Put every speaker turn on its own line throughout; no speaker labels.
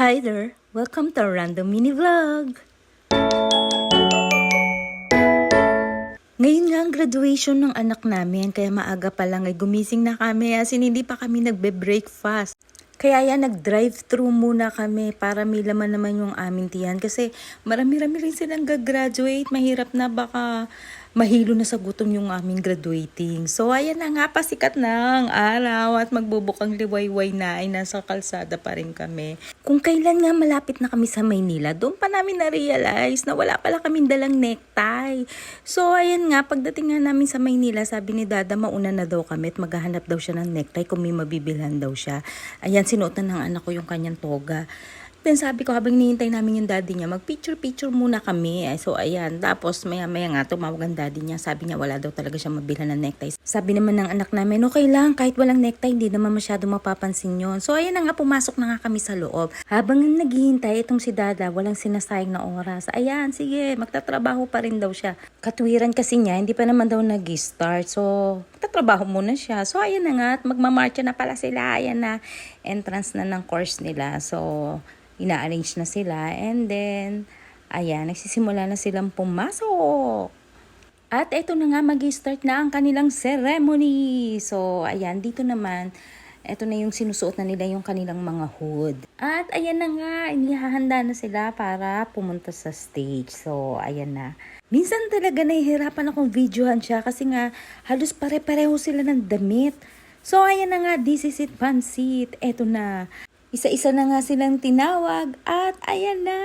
Hi there! Welcome to a random mini vlog! Ngayon nga ang graduation ng anak namin, kaya maaga pa lang ay gumising na kami, as in hindi pa kami nagbe-breakfast. Kaya yan, nag-drive-thru muna kami para may laman naman yung aming tiyan. Kasi marami-rami rin silang gagraduate. Mahirap na baka mahilo na sa gutom yung aming graduating. So ayan na nga, pasikat na ang araw at magbubukang liwayway na ay nasa kalsada pa rin kami. Kung kailan nga malapit na kami sa Maynila, doon pa namin na-realize na wala pala kaming dalang necktie. So ayan nga, pagdating nga namin sa Maynila, sabi ni Dada mauna na daw kami at maghahanap daw siya ng necktie kung may mabibilhan daw siya. Ayan, sinuotan ng anak ko yung kanyang toga. Then sabi ko, habang hinihintay namin yung daddy niya, mag-picture-picture muna kami. So ayan, tapos maya-maya nga tumawag ang daddy niya. Sabi niya wala daw talaga siya mabilhan ng necktie. Sabi naman ng anak namin, okay lang, kahit walang necktie, hindi naman masyado mapapansin yon. So ayan na nga, pumasok na nga kami sa loob. Habang naghihintay itong si Dada, walang sinasayang na oras. Ayan, sige, magtatrabaho pa rin daw siya. Katwiran kasi niya, hindi pa naman daw nag-start. So, magtatrabaho muna siya. So ayan na nga, at magmamarcha na pala sila. Ayan na, entrance na ng course nila. So, ina-arrange na sila, and then ayan, nagsisimula na silang pumasok. At eto na nga, mag-start na ang kanilang ceremony. So ayan, dito naman, eto na yung sinusuot na nila yung kanilang mga hood. At ayan na nga, inihahanda na sila para pumunta sa stage. So ayan na. Minsan talaga nahihirapan akong videohan siya kasi nga halos pare-pareho sila ng damit. So ayan na nga, this is it, pansit. Eto na. Isa-isa na nga silang tinawag at ayan na,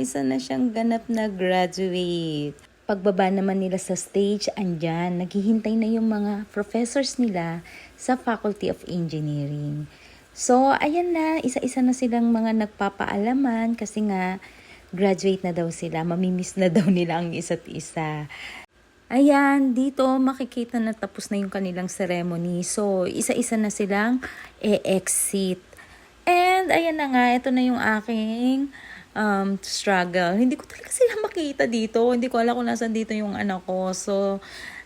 isa na siyang ganap na graduate. Pagbaba naman nila sa stage, andyan, naghihintay na yung mga professors nila sa Faculty of Engineering. So, ayan na, isa-isa na silang mga nagpapaalaman kasi nga graduate na daw sila, mamimiss na daw nila ang isa't isa. Ayan, dito makikita na tapos na yung kanilang ceremony. So, isa-isa na silang exit. And ayan na nga, ito na yung aking struggle. Hindi ko talaga sila makita dito. Hindi ko alam kung nasan dito yung anak ko. So,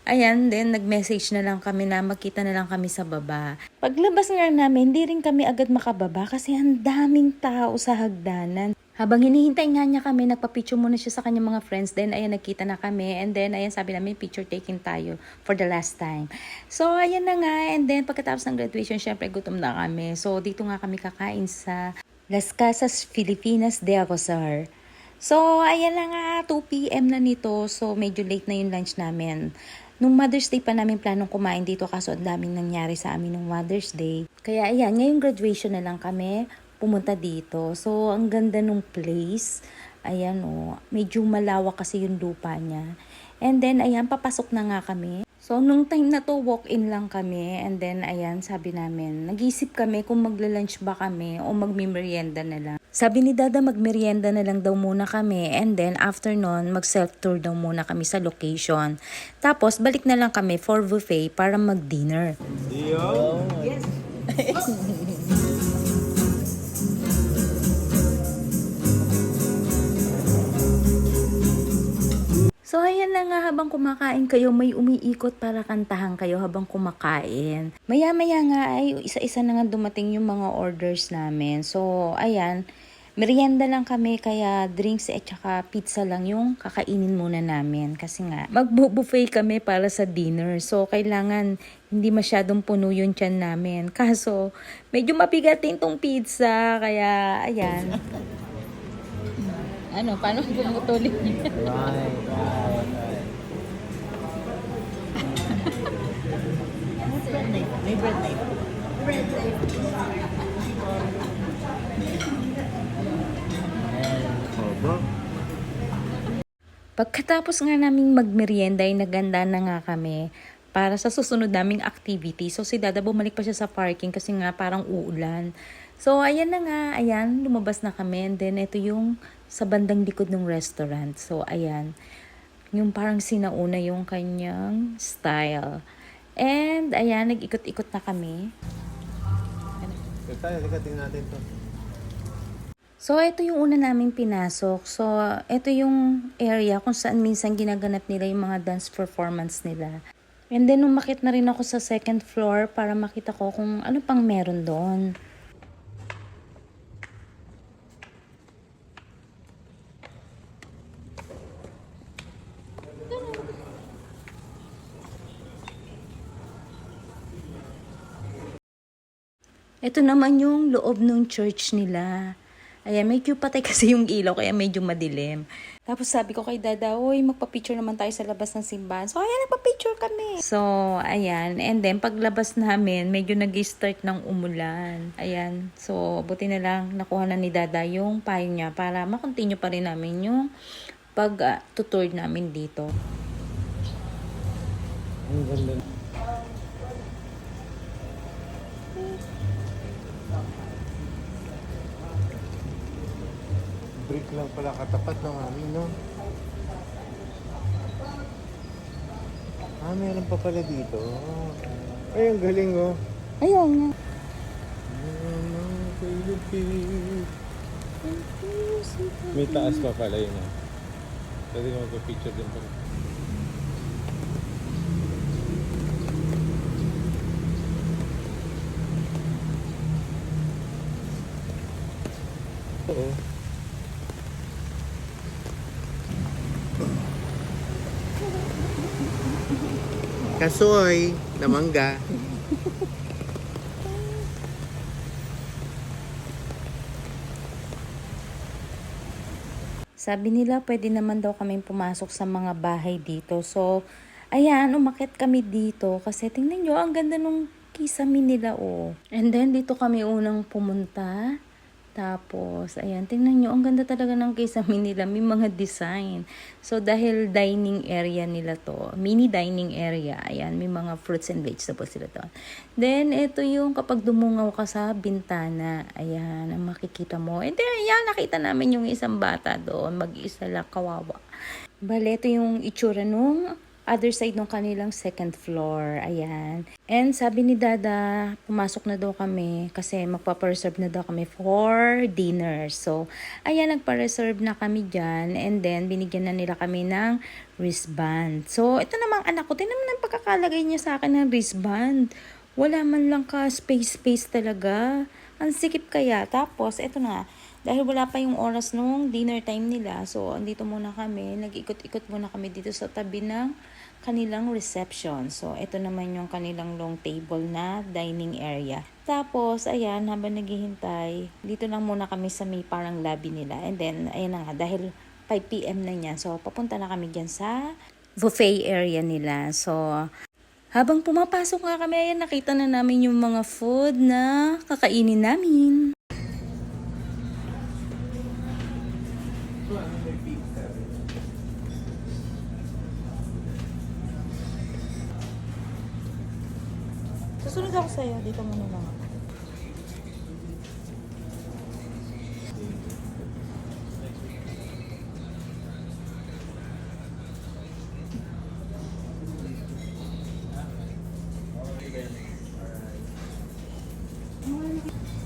ayan, then nag-message na lang kami na magkita na lang kami sa baba. Paglabas nga namin, hindi rin kami agad makababa kasi ang daming tao sa hagdanan. Habang hinihintay nga niya kami, nagpa-picture muna siya sa kanyang mga friends. Then, ayan, nagkita na kami. And then, ayan, sabi namin, picture taking tayo for the last time. So, ayan na nga. And then, pagkatapos ng graduation, syempre, gutom na kami. So, dito nga kami kakain sa Las Casas Filipinas de Avozar. So, ayan na nga, 2 p.m. na nito. So, medyo late na yung lunch namin. Nung Mother's Day pa namin planong kumain dito kaso ang daming nangyari sa amin nung Mother's Day. Kaya ayan, ngayong graduation na lang kami pumunta dito. So, ang ganda nung place. Ayan o, medyo malawak kasi yung lupa niya. And then, ayan, papasok na nga kami. So, nung time na to, walk-in lang kami. And then, ayan, sabi namin, nag-isip kami kung magla-lunch ba kami o magmimerienda na lang. Sabi ni Dada, magmerienda na lang daw muna kami. And then, after nun, mag-self-tour daw muna kami sa location. Tapos, balik na lang kami for buffet para mag-dinner.
Yes.
So, ayan na nga, habang kumakain kayo, may umiikot para kantahan kayo habang kumakain. Maya-maya nga ay isa-isa na nga dumating yung mga orders namin. So, ayan, merienda lang kami, kaya drinks at saka pizza lang yung kakainin muna namin. Kasi nga, magbo-buffet kami para sa dinner. So, kailangan hindi masyadong puno yung tiyan namin. Kaso, medyo mabigat din tong pizza, kaya ayan. Ano, paano pumutulin niya?
Right. May bread knife. Bread knife.
Pagkatapos nga naming magmerienda ay naganda na nga kami para sa susunod naming activity. So si Dada bumalik pa siya sa parking kasi nga parang uulan. So ayan na nga, ayan, lumabas na kami. And then ito yung sa bandang likod ng restaurant. So ayan, yung parang sinauna yung kanyang style. And ayan, nag-ikot-ikot na kami.
Tayo, tingnan natin to.
So, ito yung una naming pinasok. So, ito yung area kung saan minsan ginaganap nila yung mga dance performance nila. And then, umakit na rin ako sa second floor para makita ko kung ano pang meron doon. Ito naman yung loob ng church nila. Ayan, may cute patay kasi yung ilaw, kaya medyo madilim. Tapos sabi ko kay Dada, uy, magpa-picture naman tayo sa labas ng simbahan. So, ayan, nagpa-picture kami. So, ayan. And then, paglabas namin, medyo nag-start ng umulan. Ayan. So, buti na lang nakuha na ni Dada yung payo niya para makontinue pa rin namin yung pag-tutour namin dito.
Ang ganda. Brick lang pala katapat ng amin, no? Meron pa pala dito. Ay, ang galing, oh.
Ayun nga.
May taas pa pala yun, ah. Pwede ka magpa-picture din pala. Oo. Kasoy na mangga.
Sabi nila pwede naman daw kaming pumasok sa mga bahay dito. So, ayan, umakyat kami dito kasi tingnan nyo, ang ganda nung kisame nila, oh. And then, dito kami unang pumunta. Tapos, ayan, tingnan nyo, ang ganda talaga ng kisame nila. May mga design. So, dahil dining area nila to, mini dining area, ayan, may mga fruits and vegetables sila to. Then, ito yung kapag dumungaw ka sa bintana, ayan, ang makikita mo. And then, ayan, nakita namin yung isang bata doon, mag-isa lang, kawawa. Bale, ito yung itsura nung other side ng kanilang second floor. Ayan. And sabi ni Dada, pumasok na daw kami kasi magpa-reserve na daw kami for dinner. So, ayan, nagpa-reserve na kami dyan. And then, binigyan na nila kami ng wristband. So, ito namang anak ko, tingnan mo ang pagkakalagay niya sa akin ng wristband. Wala man lang ka space talaga. Ang sikip kaya. Tapos, ito na. Dahil wala pa yung oras nung dinner time nila, so andito muna kami, nag-ikot-ikot muna kami dito sa tabi ng kanilang reception. So, ito naman yung kanilang long table na dining area. Tapos, ayan, habang naghihintay, dito lang muna kami sa may parang lobby nila. And then, ayan na nga, dahil 5 p.m. na niya, so papunta na kami dyan sa buffet area nila. So, habang pumapasok nga kami, ayan, nakita na namin yung mga food na kakainin namin. Susunod ako sa'yo. Dito muna lang ako.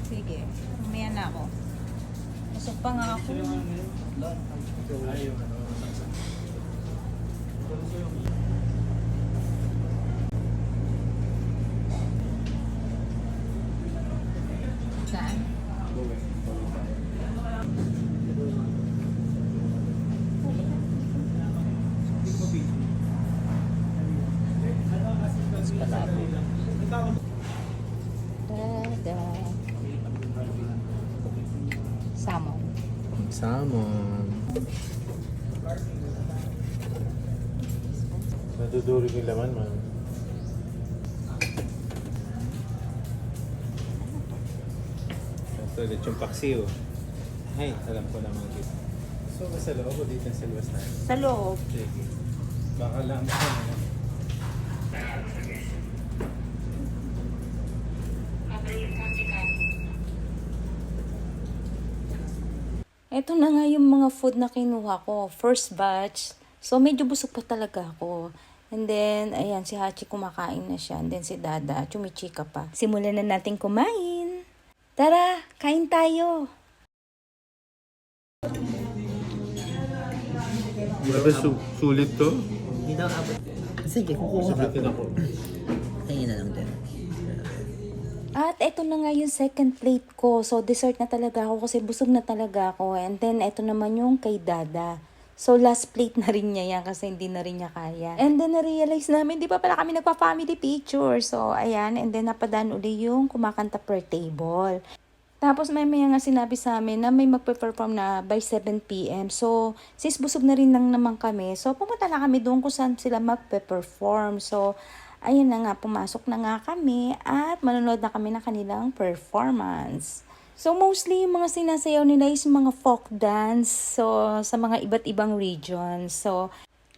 Sige. Mamaya na ako. Busog pa nga ako. Saan? Dada. Salmon.
Salmon. Nadudurig yung laman, man. Ito ulit yung paksiw. Ay, alam ko naman dito. So, ba sa loob o dito sa labas na?
Sa loob.
Sige. Baka lang ako na.
Ito na nga yung mga food na kinuha ko. First batch. So, medyo busog pa talaga ako. And then, ayan, si Hachi kumakain na siya. And then si Dada, chumichika pa. Simulan na natin kumain. Tara, kain tayo.
Grabe, sulit to?
Hindi daw abot. Sige, kukuha ka.
Sulitin ako.
Tingin na lang din.
At eto na nga yung second plate ko. So, dessert na talaga ako kasi busog na talaga ako. And then, eto naman yung kay Dada. So, last plate na rin niya yan kasi hindi na rin niya kaya. And then, na-realize namin, di pa pala kami nagpa-family picture. So, ayan. And then, napadaan uli yung kumakanta per table. Tapos, may nga sinabi sa amin na may magpe-perform na by 7 p.m. So, sis busog na rin lang naman kami. So, pumunta na kami doon kung saan sila magpe-perform. So, ayun na nga, pumasok na nga kami at manonood na kami ng kanilang performance. So, mostly yung mga sinasayaw nila is mga folk dance, so, sa mga iba't ibang regions. So,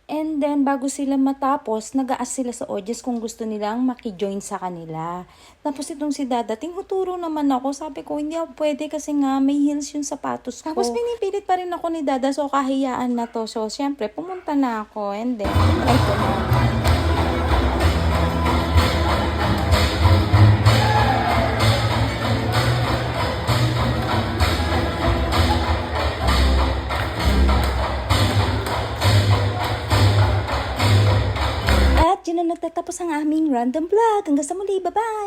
and then, bago sila matapos, nag-a-ask sila sa audience kung gusto nilang maki-join sa kanila. Tapos itong si Dada, tinuturo naman ako. Sabi ko, hindi ako pwede kasi nga may heels yung sapatos ko. Tapos pinipilit pa rin ako ni Dada, so kahiyaan na to. So, syempre, pumunta na ako. And then, try ko na. At yun na nagtatapos ang aming random vlog. Hanggang sa muli, bye-bye!